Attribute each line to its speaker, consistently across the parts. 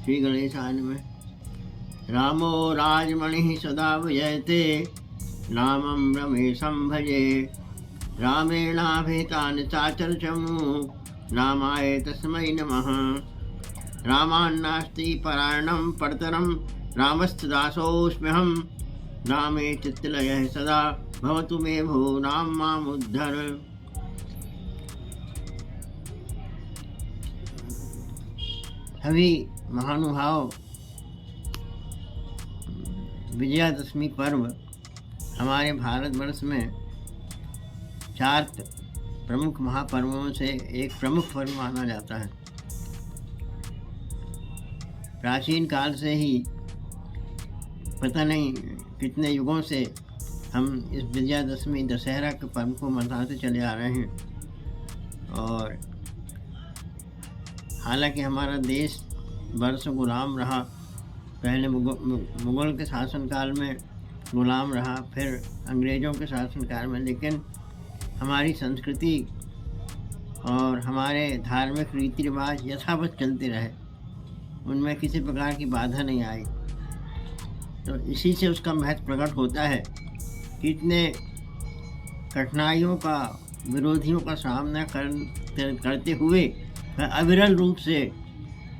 Speaker 1: श्री गणेशाय नमः। रामो राजमणिः सदा विजयते, रामं रमेशं भजे। रामेणाभिहितानि चाचरचमु, रामाय तस्मै नमः। रामान्नास्ति परायणं परतरं, रामस्य दासोऽस्म्यहं। रामे चित्तलयः सदा भवतु मे भो, राम मामुद्धर। सभी महानुभाव, विजयादशमी पर्व हमारे भारतवर्ष में 4 प्रमुख महापर्वों से एक प्रमुख पर्व माना जाता है। प्राचीन काल से ही, पता नहीं कितने युगों से हम इस विजयादशमी दशहरा के पर्व को मनाते चले आ रहे हैं। और हालांकि हमारा देश वर्षों गुलाम रहा, पहले मुग़ल के शासनकाल में गुलाम रहा, फिर अंग्रेज़ों के शासनकाल में, लेकिन हमारी संस्कृति और हमारे धार्मिक रीति रिवाज यथावत चलते रहे, उनमें किसी प्रकार की बाधा नहीं आई। तो इसी से उसका महत्व प्रकट होता है कि इतने कठिनाइयों का, विरोधियों का सामना करते हुए अविरल रूप से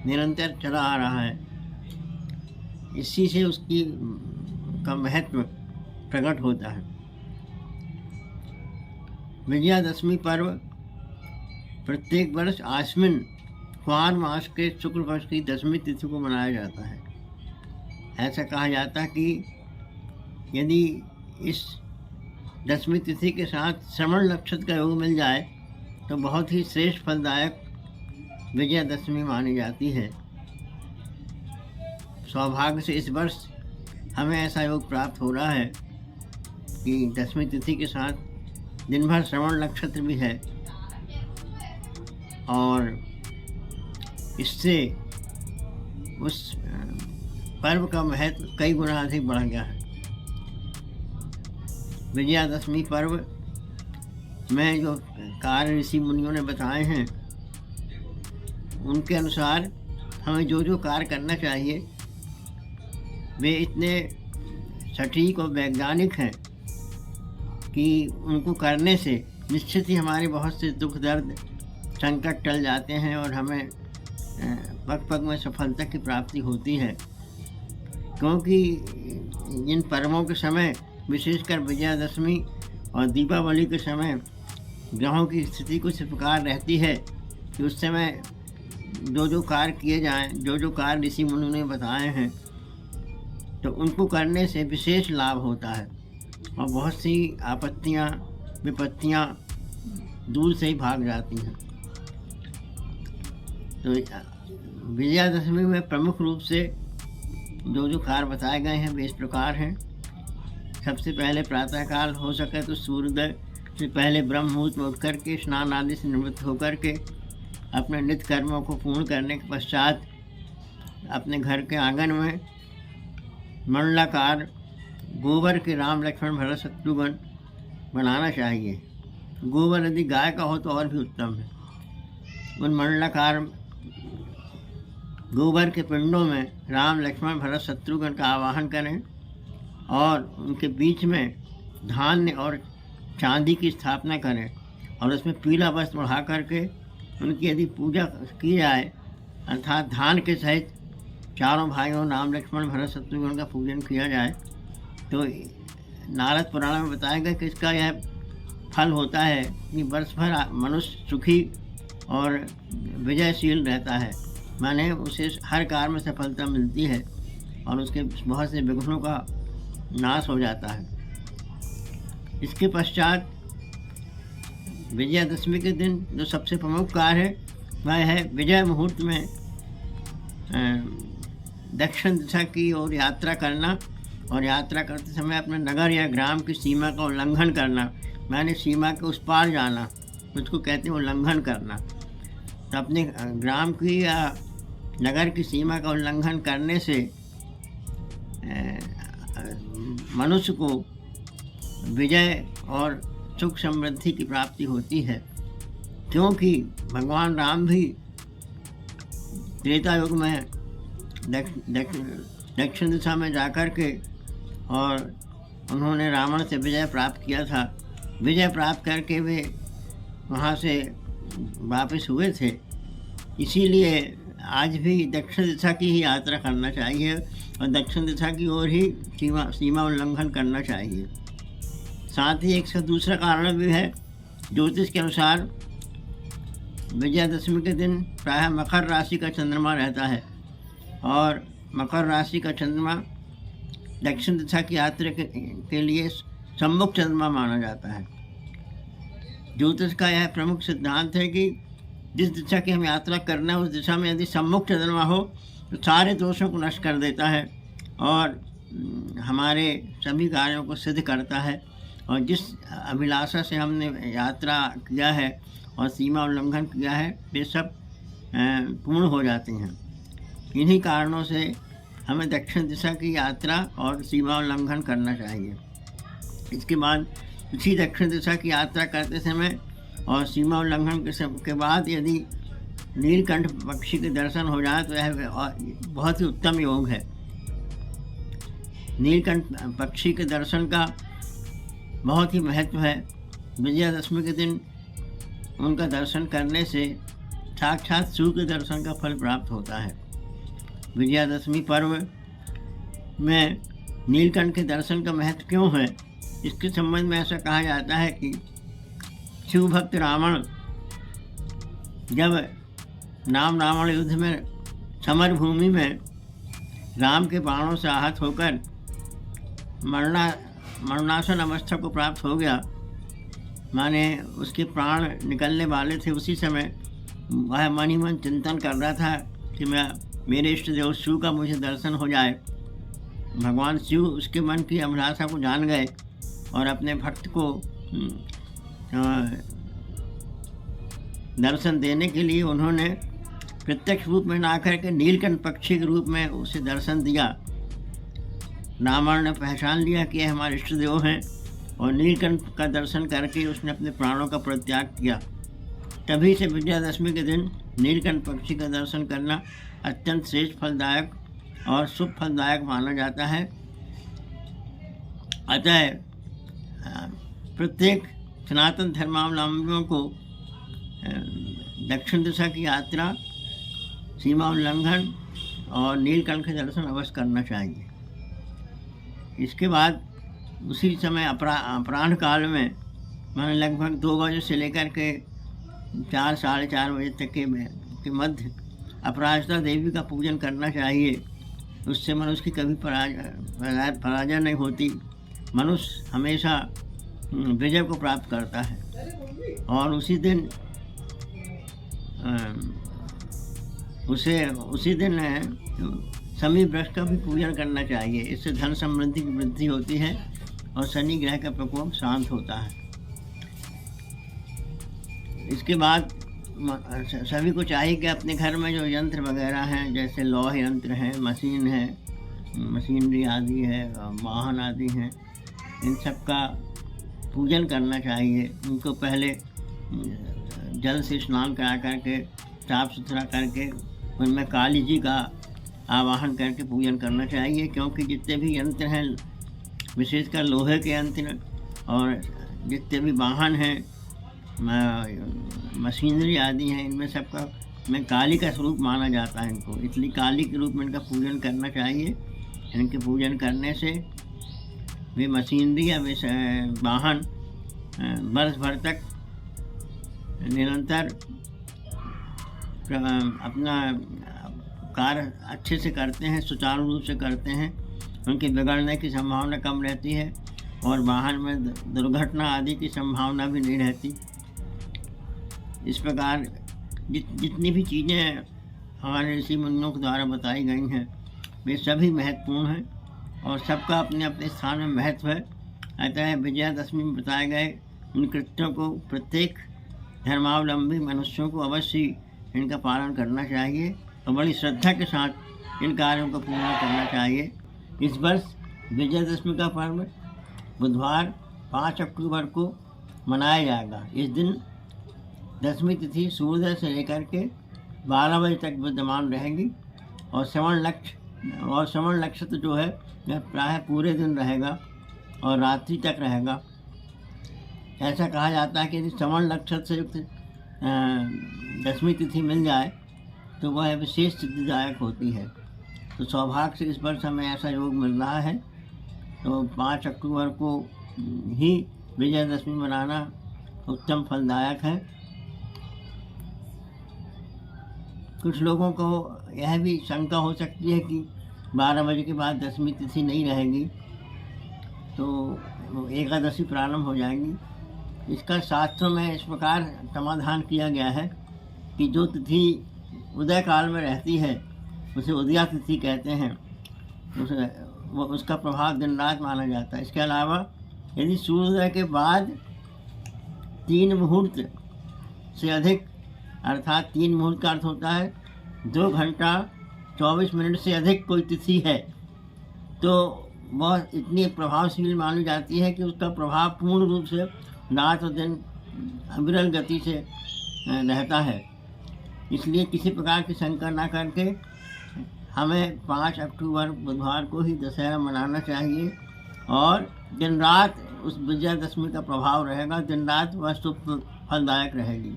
Speaker 1: निरंतर चला आ रहा है। इसी से उसकी का महत्व प्रकट होता है। विजयादशमी पर्व प्रत्येक वर्ष आश्विन कुमार मास के शुक्ल पक्ष की 10वीं तिथि को मनाया जाता है। ऐसा कहा जाता है कि यदि इस 10वीं तिथि के साथ श्रवण नक्षत्र का योग मिल जाए तो बहुत ही श्रेष्ठ फलदायक विजयादशमी मानी जाती है। सौभाग्य से इस वर्ष हमें ऐसा योग प्राप्त हो रहा है कि 10वीं तिथि के साथ दिन भर श्रवण नक्षत्र भी है, और इससे उस पर्व का महत्व कई गुना अधिक बढ़ गया है। विजयादशमी पर्व में जो कार्य ऋषि मुनियों ने बताए हैं, उनके अनुसार हमें जो जो कार्य करना चाहिए वे इतने सटीक और वैज्ञानिक हैं कि उनको करने से निश्चित ही हमारे बहुत से दुख दर्द संकट टल जाते हैं और हमें पग पग में सफलता की प्राप्ति होती है। क्योंकि इन पर्वों के समय, विशेषकर विजयादशमी और दीपावली के समय, ग्रहों की स्थिति कुछ इस प्रकार रहती है कि उस समय जो जो कार्य किए जाएं, जो जो कार्य ऋषि मुनि ने बताए हैं, तो उनको करने से विशेष लाभ होता है और बहुत सी आपत्तियां, विपत्तियां दूर से ही भाग जाती हैं। तो विजयादशमी में प्रमुख रूप से जो जो कार्य बताए गए हैं वे इस प्रकार हैं। सबसे पहले प्रातःकाल हो सके तो सूर्योदय से पहले ब्रह्म मुहूर्त में उठ करके स्नान आदि से निवृत्त होकर के अपने नित्य कर्मों को पूर्ण करने के पश्चात अपने घर के आंगन में मंडलाकार गोबर के राम लक्ष्मण भरत शत्रुघ्न बनाना चाहिए। गोबर यदि गाय का हो तो और भी उत्तम है। उन मंडलाकार गोबर के पिंडों में राम लक्ष्मण भरत शत्रुघ्न का आवाहन करें और उनके बीच में धान्य और चांदी की स्थापना करें और उसमें पीला वस्त्र बढ़ा करके उनकी यदि पूजा की जाए, अर्थात धान के सहित चारों भाइयों राम लक्ष्मण भरत शत्रुघ्न का पूजन किया जाए, तो नारद पुराण में बताया गया कि इसका यह फल होता है कि वर्ष भर मनुष्य सुखी और विजयशील रहता है, माने उसे हर कार्य में सफलता मिलती है और उसके बहुत से विघ्नों का नाश हो जाता है। इसके पश्चात विजयादशमी के दिन जो सबसे प्रमुख कार्य है वह है विजय मुहूर्त में दक्षिण दिशा की ओर यात्रा करना और यात्रा करते समय अपने नगर या ग्राम की सीमा का उल्लंघन करना, माने सीमा के उस पार जाना, उसको कहते हैं उल्लंघन करना। तो अपने ग्राम की या नगर की सीमा का उल्लंघन करने से मनुष्य को विजय और सुख समृद्धि की प्राप्ति होती है, क्योंकि भगवान राम भी त्रेता युग में दक्षिण दिशा में जाकर के और उन्होंने रावण से विजय प्राप्त किया था। विजय प्राप्त करके वे वहाँ से वापस हुए थे। इसीलिए आज भी दक्षिण दिशा की ही यात्रा करना चाहिए और दक्षिण दिशा की ओर ही सीमा उल्लंघन करना चाहिए। साथ ही एक दूसरा कारण भी है। ज्योतिष के अनुसार विजयादशमी के दिन प्रायः मकर राशि का चंद्रमा रहता है और मकर राशि का चंद्रमा दक्षिण दिशा की यात्रा के लिए सम्मुख चंद्रमा माना जाता है। ज्योतिष का यह प्रमुख सिद्धांत है कि जिस दिशा की हम यात्रा करना है उस दिशा में यदि सम्मुख चंद्रमा हो तो सारे दोषों को नष्ट कर देता है और हमारे सभी कार्यों को सिद्ध करता है और जिस अभिलाषा से हमने यात्रा किया है और सीमा उल्लंघन किया है वे सब पूर्ण हो जाते हैं। इन्हीं कारणों से हमें दक्षिण दिशा की यात्रा और सीमा उल्लंघन करना चाहिए। इसके बाद उसी दक्षिण दिशा की यात्रा करते समय और सीमा उल्लंघन के बाद यदि नीलकंठ पक्षी के दर्शन हो जाए तो यह बहुत ही उत्तम योग है। नीलकंठ पक्षी के दर्शन का बहुत ही महत्व है। विजयादशमी के दिन उनका दर्शन करने से साक्षात सूर्य के दर्शन का फल प्राप्त होता है। विजयादशमी पर्व में नीलकंठ के दर्शन का महत्व क्यों है, इसके संबंध में ऐसा कहा जाता है कि शिव भक्त रावण जब रावण युद्ध में समर भूमि में राम के बाणों से आहत होकर मरणासन अवस्था को प्राप्त हो गया, माने उसके प्राण निकलने वाले थे, उसी समय वह मन ही मन चिंतन कर रहा था कि मेरे इष्ट देव शिव का मुझे दर्शन हो जाए। भगवान शिव उसके मन की अभिलाषा को जान गए और अपने भक्त को दर्शन देने के लिए उन्होंने प्रत्यक्ष रूप में ना करके नीलकंठ पक्षी के रूप में उसे दर्शन दिया। रावण ने पहचान लिया कि यह हमारे इष्ट देव हैं और नीलकंठ का दर्शन करके उसने अपने प्राणों का परित्याग किया। तभी से विजयादशमी के दिन नीलकंठ पक्षी का दर्शन करना अत्यंत श्रेष्ठ फलदायक और शुभ फलदायक माना जाता है। अतः प्रत्येक सनातन धर्मावलंबियों को दक्षिण दिशा की यात्रा, सीमा उल्लंघन और नीलकंठ के दर्शन अवश्य करना चाहिए। इसके बाद उसी समय अपराह्न काल में मैंने लगभग 2 बजे से लेकर के 4 साढ़े 4 बजे तक के मध्य अपराजिता देवी का पूजन करना चाहिए। उससे मनुष्य की कभी पराजय नहीं होती। मनुष्य हमेशा विजय को प्राप्त करता है और उसी दिन शमी वृक्ष का भी पूजन करना चाहिए। इससे धन समृद्धि की वृद्धि होती है और शनि ग्रह का प्रकोप शांत होता है। इसके बाद सभी को चाहिए कि अपने घर में जो यंत्र वगैरह हैं, जैसे लौह यंत्र हैं, मशीन है, मशीनरी आदि है, वाहन आदि हैं, इन सब का पूजन करना चाहिए। उनको पहले जल से स्नान करा करके साफ सुथरा करके उनमें काली जी का आवाहन करके पूजन करना चाहिए, क्योंकि जितने भी यंत्र हैं, विशेषकर लोहे के यंत्र और जितने भी वाहन हैं, मशीनरी आदि हैं, इनमें सबका में काली का स्वरूप माना जाता है इनको, इसलिए काली के रूप में इनका पूजन करना चाहिए। इनके पूजन करने से वे मशीनरी या वे वाहन वर्ष भर तक निरंतर अपना कार्य अच्छे से करते हैं, सुचारू रूप से करते हैं। उनके बिगड़ने की संभावना कम रहती है और वाहन में दुर्घटना आदि की संभावना भी नहीं रहती। इस प्रकार जितनी भी चीज़ें हमारे ऋषि मुनियों के द्वारा बताई गई हैं वे सभी महत्वपूर्ण हैं और सबका अपने अपने स्थान में महत्व है। अतः विजयादशमी में बताए गए इन कृत्यों को प्रत्येक धर्मावलंबी मनुष्यों को अवश्य इनका पालन करना चाहिए और बड़ी श्रद्धा के साथ इन कार्यों को पूरा करना चाहिए। इस वर्ष विजयादशमी का पर्व बुधवार 5 अक्टूबर को मनाया जाएगा। इस दिन दशमी तिथि सूर्योदय से लेकर के 12 बजे तक विद्यमान रहेगी और श्रवण नक्षत्र जो है यह प्रायः पूरे दिन रहेगा और रात्रि तक रहेगा। ऐसा कहा जाता है कि यदि श्रवण नक्षत्र से युक्त दसवीं तिथि मिल जाए तो वह विशेष सिद्धिदायक होती है। तो सौभाग्य से इस वर्ष हमें ऐसा योग मिल रहा है। तो 5 अक्टूबर को ही विजयदशमी मनाना उत्तम फलदायक है। कुछ लोगों को यह भी शंका हो सकती है कि 12 बजे के बाद दसवीं तिथि नहीं रहेगी तो एकादशी प्रारंभ हो जाएंगी। इसका शास्त्रों में इस प्रकार समाधान किया गया है कि जो तिथि उदय काल में रहती है उसे उदया तिथि कहते हैं, उसका प्रभाव दिन रात माना जाता है। इसके अलावा यदि सूर्योदय के बाद 3 मुहूर्त से अधिक, अर्थात 3 मुहूर्त का अर्थ होता है 2 घंटा 24 मिनट से अधिक कोई तिथि है, तो वह इतनी प्रभावशील मानी जाती है कि उसका प्रभाव पूर्ण रूप से रात और दिन अविरल गति से रहता है। इसलिए किसी प्रकार की शंका न करके हमें 5 अक्टूबर बुधवार को ही दशहरा मनाना चाहिए और दिन रात उस विजयदशमी का प्रभाव रहेगा, दिन रात वह शुभ फलदायक रहेगी।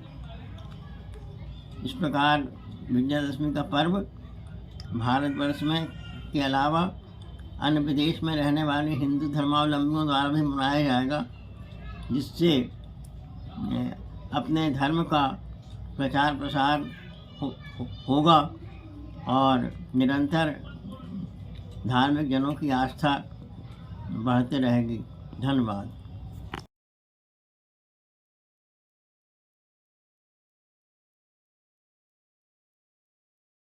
Speaker 1: इस प्रकार विजयदशमी का पर्व भारतवर्ष में के अलावा अन्य विदेश में रहने वाले हिंदू धर्मावलंबियों द्वारा भी मनाया जाएगा, जिससे अपने धर्म का प्रचार प्रसार होगा और निरंतर धार्मिक जनों की आस्था बढ़ते रहेगी। धन्यवाद।